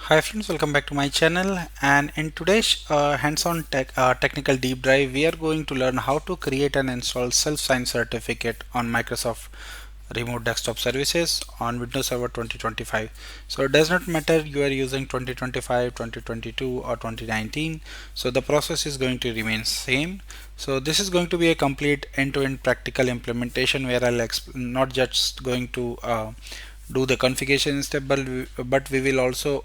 Hi friends, welcome back to my channel, and in today's hands-on technical deep dive we are going to learn how to create and install self-signed certificate on Microsoft remote desktop services on Windows Server 2025. So it does not matter you are using 2025, 2022 or 2019, so the process is going to remain same. So this is going to be a complete end-to-end practical implementation where I'll not just going to do the configuration step, but we will also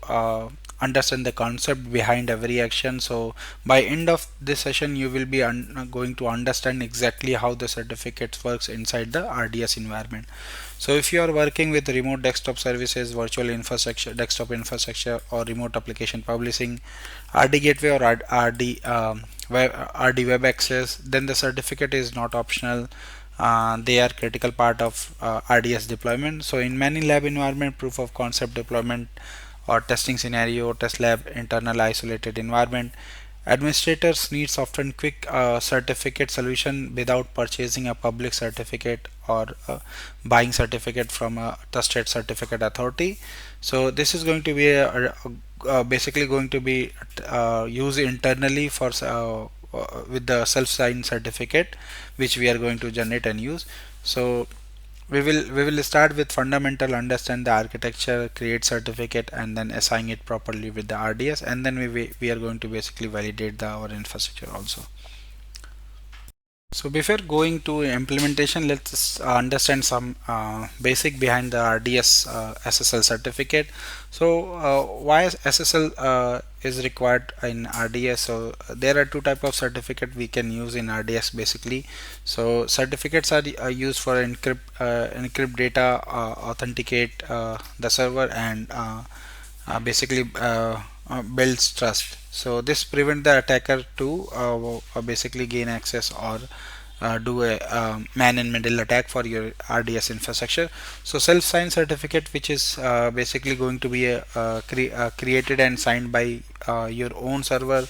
understand the concept behind every action. So by end of this session you will be going to understand exactly how the certificates works inside the RDS environment. So if you are working with remote desktop services, virtual infrastructure, desktop infrastructure, or remote application publishing, RD gateway or RD web access, then the certificate is not optional. They are critical part of RDS deployment. So in many lab environment, proof of concept deployment or testing scenario, test lab, internal isolated environment, administrators needs often quick certificate solution without purchasing a public certificate or buying certificate from a trusted certificate authority. So this is going to be basically going to be used internally for with the self-signed certificate which we are going to generate and use. So we will start with fundamental, understand the architecture, create certificate, and then assign it properly with the RDS, and then we are going to basically validate our infrastructure also. So before going to implementation, let's understand some basic behind the RDS SSL certificate. So why is SSL is required in RDS? So there are two type of certificate we can use in RDS basically. So certificates are used for encrypt data, authenticate the server, and basically builds trust. So this prevent the attacker to basically gain access or do a man-in-middle attack for your RDS infrastructure. So self-signed certificate, which is basically going to be created and signed by your own server,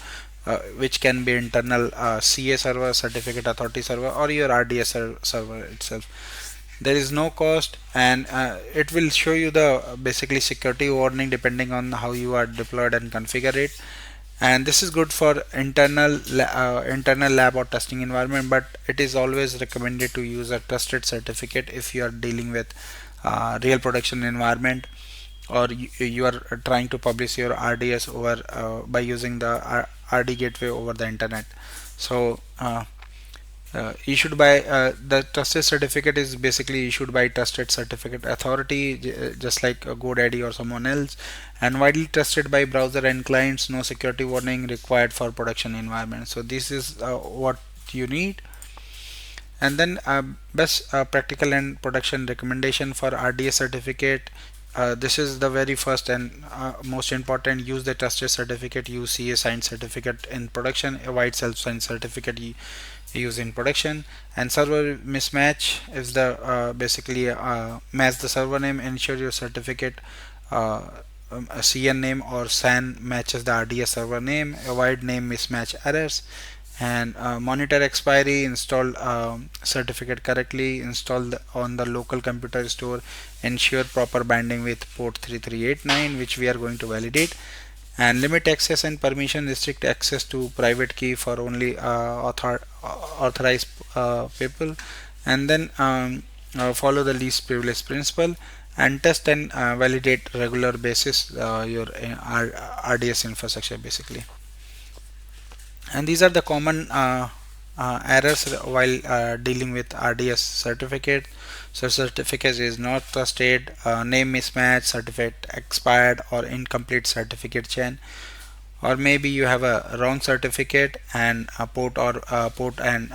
which can be internal CA server, certificate authority server, or your RDS server itself. There is no cost, and it will show you the basically security warning depending on how you are deployed and configure it. And this is good for internal lab or testing environment, but it is always recommended to use a trusted certificate if you are dealing with real production environment, or you are trying to publish your RDS over by using the RD gateway over the internet. So issued by the trusted certificate is basically issued by trusted certificate authority, just like GoDaddy or someone else, and widely trusted by browser and clients. No security warning required for production environment. So this is what you need. And then best practical and production recommendation for RDS certificate. This is the very first and most important. Use the trusted certificate. Use CA signed certificate in production. Avoid self-signed certificate use in production. And server mismatch is the basically match the server name. Ensure your certificate a CN name or SAN matches the RDS server name. Avoid name mismatch errors, and monitor expiry. Install certificate correctly. Install on the local computer store. Ensure proper binding with port 3389, which we are going to validate. And limit access and permission. Restrict access to private key for only authorized people. And then follow the least privilege principle, and test and validate regular basis your RDS infrastructure basically. And these are the common errors while dealing with RDS certificate. So certificate is not trusted, name mismatch, certificate expired or incomplete certificate chain, or maybe you have a wrong certificate and a port and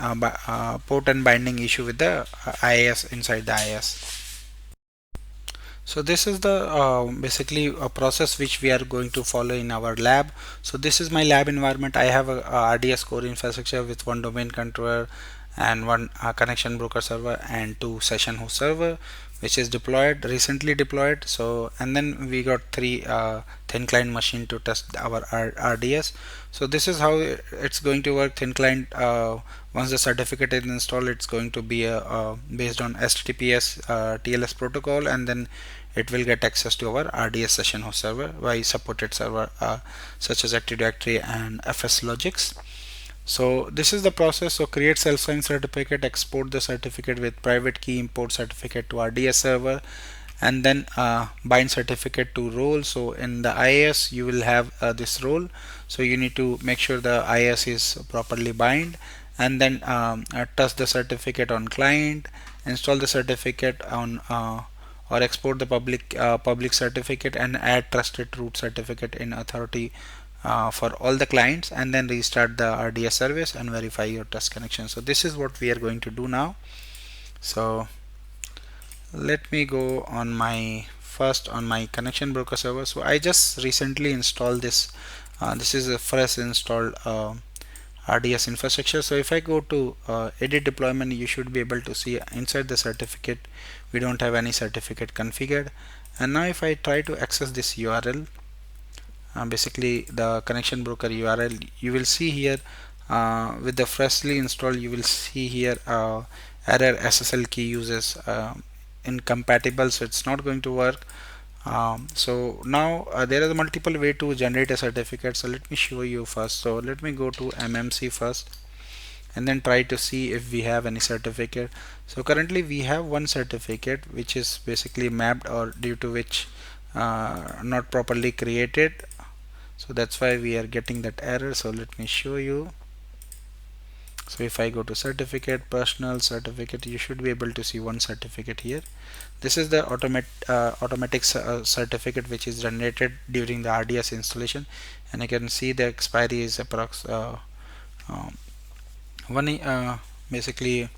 binding issue with the IIS inside the IIS. So this is the basically a process which we are going to follow in our lab. So this is my lab environment. I have a RDS core infrastructure with one domain controller and one connection broker server and two session host server, which is deployed recently deployed. So and then we got three thin client machine to test our RDS. So this is how it's going to work. Thin client, once the certificate is installed, it's going to be based on HTTPS TLS protocol, and then it will get access to our RDS session host server by supported server such as Active Directory and FS Logics. So this is the process. So create self-signed certificate, export the certificate with private key, import certificate to RDS server, and then bind certificate to role. So in the IIS you will have this role, so you need to make sure the IIS is properly bind, and then test the certificate on client, install the certificate on or export the public certificate and add trusted root certificate in authority for all the clients, and then restart the RDS service and verify your trust connection. So this is what we are going to do now. So let me go on my first on my connection broker server. So I just recently installed this. This is a fresh installed RDS infrastructure. So if I go to edit deployment, you should be able to see inside the certificate we don't have any certificate configured. And now if I try to access this URL, basically the connection broker URL, you will see here with the freshly installed, you will see here error SSL key uses incompatible, so it's not going to work. So now there is a multiple way to generate a certificate. So let me show you first. So let me go to MMC first and then try to see if we have any certificate. So currently we have one certificate which is basically mapped, or due to which not properly created, so that's why we are getting that error. So let me show you. So if I go to certificate, personal certificate, you should be able to see one certificate here. This is the automatic certificate which is generated during the RDS installation, and you can see the expiry is approx basically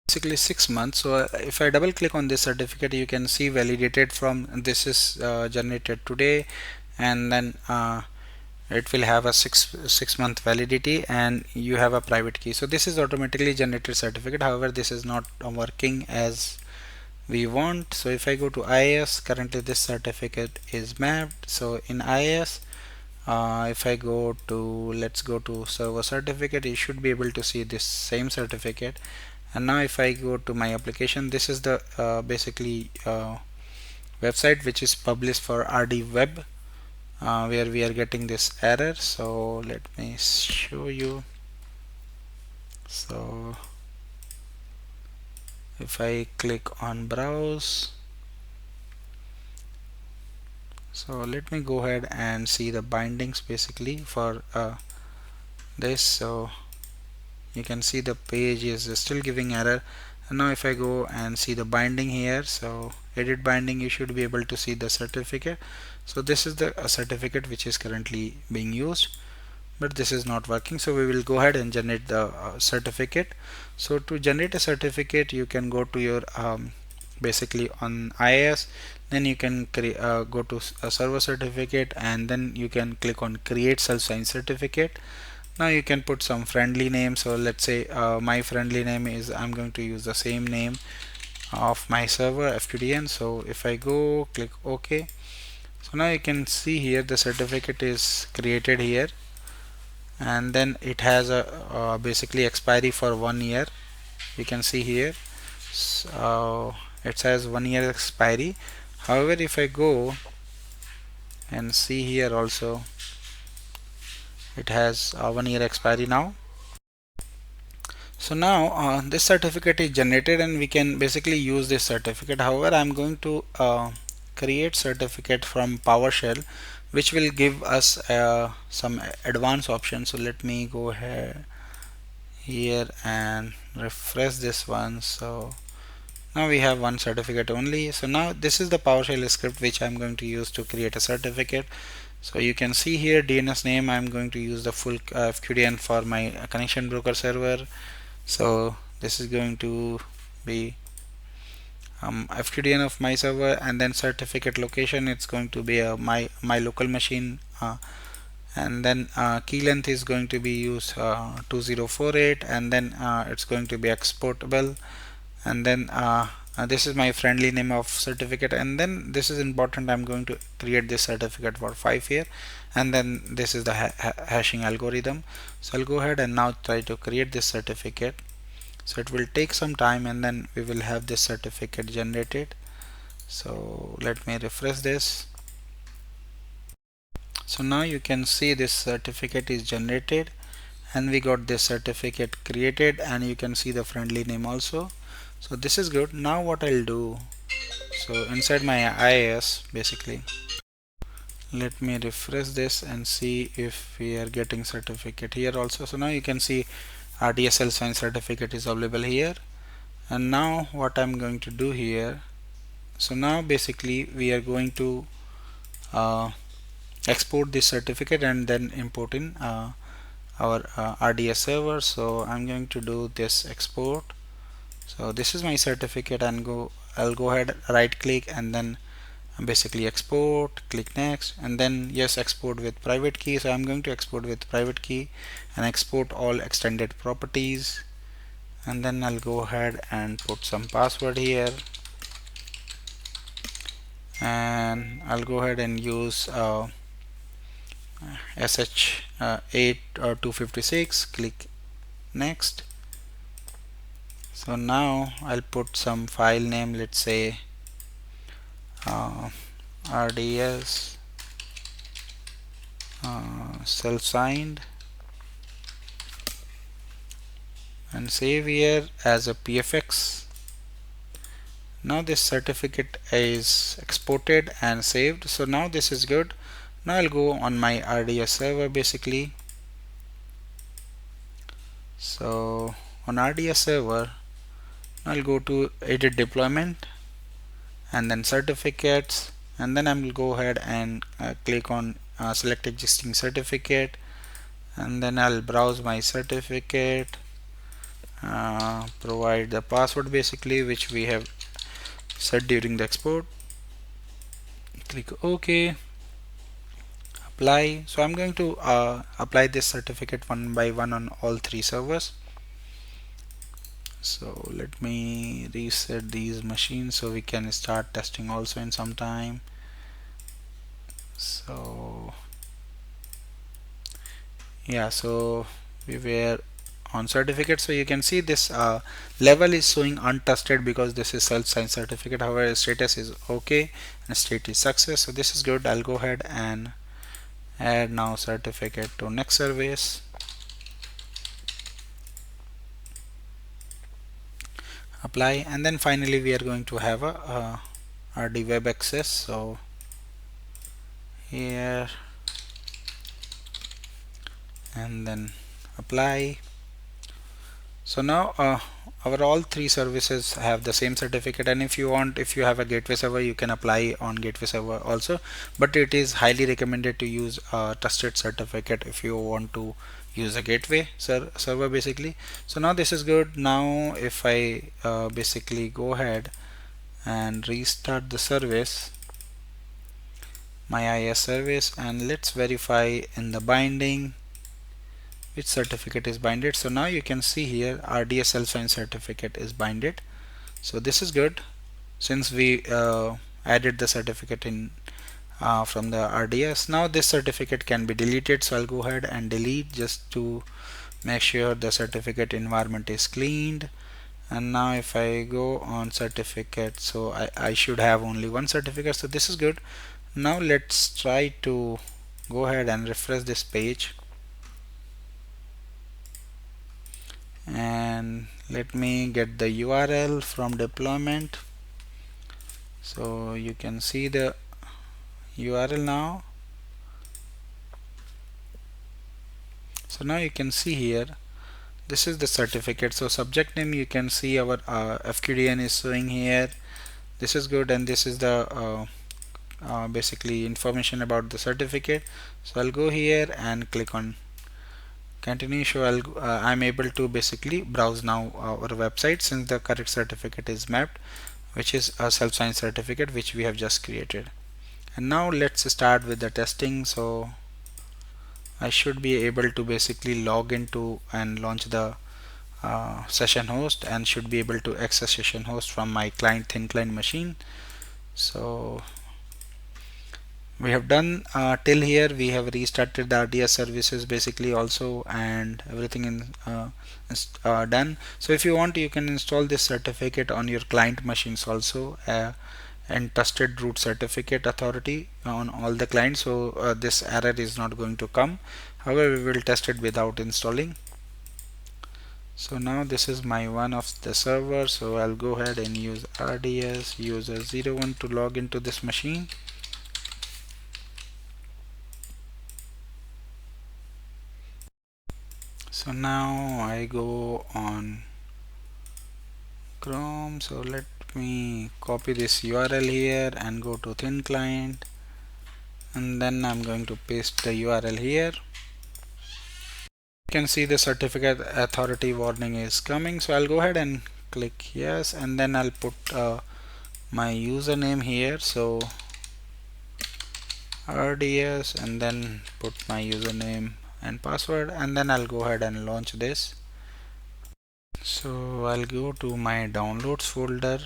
basically 6 months. So if I double click on this certificate, you can see validated from, this is generated today, and then it will have a six month validity, and you have a private key. So this is automatically generated certificate. However, this is not working as we want. So if I go to IIS, currently this certificate is mapped. So in IIS, if I go to, let's go to server certificate, you should be able to see this same certificate. And now if I go to my application, this is the basically website which is published for RD web, where we are getting this error. So let me show you. So if I click on browse, so let me go ahead and see the bindings basically for this. So you can see the page is still giving error. And now if I go and see the binding here, so edit binding, you should be able to see the certificate. So this is the certificate which is currently being used, but this is not working. So we will go ahead and generate the certificate. So to generate a certificate, you can go to your basically on IIS, then you can go to a server certificate, and then you can click on create self-signed certificate. Now you can put some friendly name. So let's say my friendly name is, I'm going to use the same name of my server FQDN. So if I go click OK, so now you can see here the certificate is created here, and then it has a basically expiry for 1 year. You can see here, so it says 1 year expiry. However, if I go and see here also, it has 1 year expiry now. So now this certificate is generated and we can basically use this certificate. However, I'm going to create certificate from PowerShell, which will give us some advanced options. So let me go ahead here and refresh this one. So now we have one certificate only. So now this is the PowerShell script which I'm going to use to create a certificate. So you can see here DNS name, I'm going to use the full FQDN for my connection broker server. So this is going to be FQDN of my server, and then certificate location, it's going to be my local machine, and then key length is going to be used 2048, and then it's going to be exportable, and then this is my friendly name of certificate, and then this is important, I'm going to create this certificate for 5 year, and then this is the hashing algorithm. So I'll go ahead and now try to create this certificate. So it will take some time and then we will have this certificate generated. So let me refresh this. So now you can see this certificate is generated and we got this certificate created, and you can see the friendly name also. So this is good. Now what I'll do, so inside my IIS basically, let me refresh this and see if we are getting certificate here also. So now you can see RDS SSL certificate is available here. And now what I'm going to do here, so now basically we are going to uh, export this certificate and then import in our RDS server. So I'm going to do this export. So this is my certificate, and I'll go ahead, right click, and then basically export, click next, and then yes, export with private key. So I'm going to export with private key and export all extended properties, and then I'll go ahead and put some password here, and I'll go ahead and use sh8 or 256, click next. So now I'll put some file name, let's say RDS self-signed, and save here as a pfx. Now this certificate is exported and saved. So now this is good. Now I'll go on my RDS server basically. So on RDS server, I'll go to edit deployment and then certificates, and then I will go ahead and click on select existing certificate, and then I'll browse my certificate, provide the password basically which we have set during the export, click OK, apply. So I'm going to apply this certificate one by one on all three servers. So let me reset these machines so we can start testing also in some time. So yeah, so we were on certificate. So you can see this level is showing untested because this is self-signed certificate. However, status is okay and state is success. So this is good. I'll go ahead and add now certificate to next service. Apply, and then finally we are going to have a RD web access. So here, and then apply. So now our all three services have the same certificate, and if you want, if you have a gateway server, you can apply on gateway server also, but it is highly recommended to use a trusted certificate if you want to use a gateway server basically. So now this is good. Now if I basically go ahead and restart the service, my IIS service, and let's verify in the binding which certificate is binded. So now you can see here RDS self-signed certificate is binded. So this is good, since we added the certificate in from the RDS. Now this certificate can be deleted, so I'll go ahead and delete just to make sure the certificate environment is cleaned. And now if I go on certificate, so I should have only one certificate, so this is good. Now let's try to go ahead and refresh this page, and let me get the URL from deployment. So you can see the URL now. So now you can see here, this is the certificate. So subject name, you can see our FQDN is showing here. This is good, and this is the basically information about the certificate. So I'll go here and click on continue. So I'm able to basically browse now our website, since the correct certificate is mapped, which is a self-signed certificate which we have just created. And now let's start with the testing. So I should be able to basically log into and launch the session host, and should be able to access session host from my thin client machine. So We have done till here. We have restarted the RDS services basically also, and everything is done. So if you want, you can install this certificate on your client machines also, and trusted root certificate authority on all the clients, so this error is not going to come. However, we will test it without installing. So now this is my one of the server, so I'll go ahead and use RDS user 01 to log into this machine. So now I go on Chrome, so let me copy this URL here and go to thin client, and then I'm going to paste the URL here. You can see the certificate authority warning is coming, so I'll go ahead and click yes, and then I'll put my username here, so RDS, and then put my username and password, and then I'll go ahead and launch this. So I'll go to my downloads folder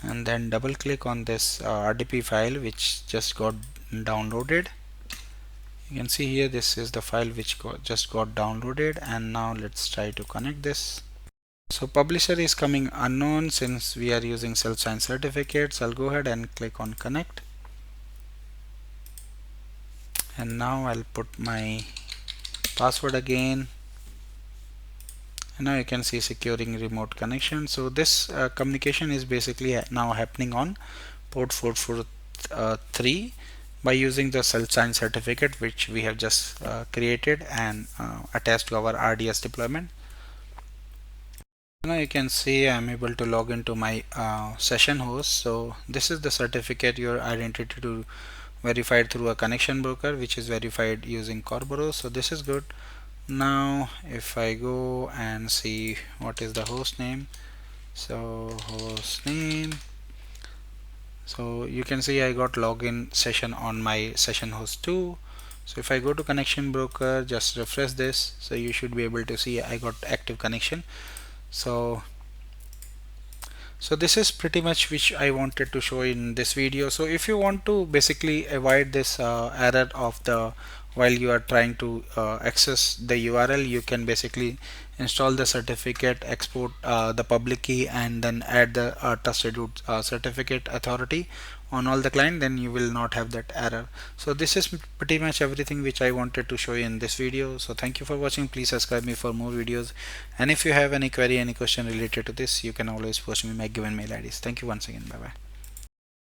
and then double click on this RDP file which just got downloaded. You can see here this is the file which just got downloaded, and now let's try to connect this. So publisher is coming unknown since we are using self-signed certificates. I'll go ahead and click on connect, and now I'll put my password again, and now you can see securing remote connection. So this communication is basically now happening on port 443 by using the self-signed certificate which we have just created and attached to our RDS deployment. Now you can see I'm able to log into my session host. So this is the certificate, your identity to verified through a connection broker which is verified using Kerberos. So this is good. Now if I go and see what is the host name, so host name, so you can see I got login session on my session host 2. So if I go to connection broker, just refresh this, so you should be able to see I got active connection. So this is pretty much which I wanted to show in this video. So if you want to basically avoid this error of the while you are trying to access the URL, you can basically install the certificate, export the public key, and then add the trusted root certificate authority on all the client, then you will not have that error. So this is pretty much everything which I wanted to show you in this video. So thank you for watching. Please subscribe me for more videos, and if you have any query, any question related to this, you can always post me my given mail IDs. Thank you once again. Bye bye.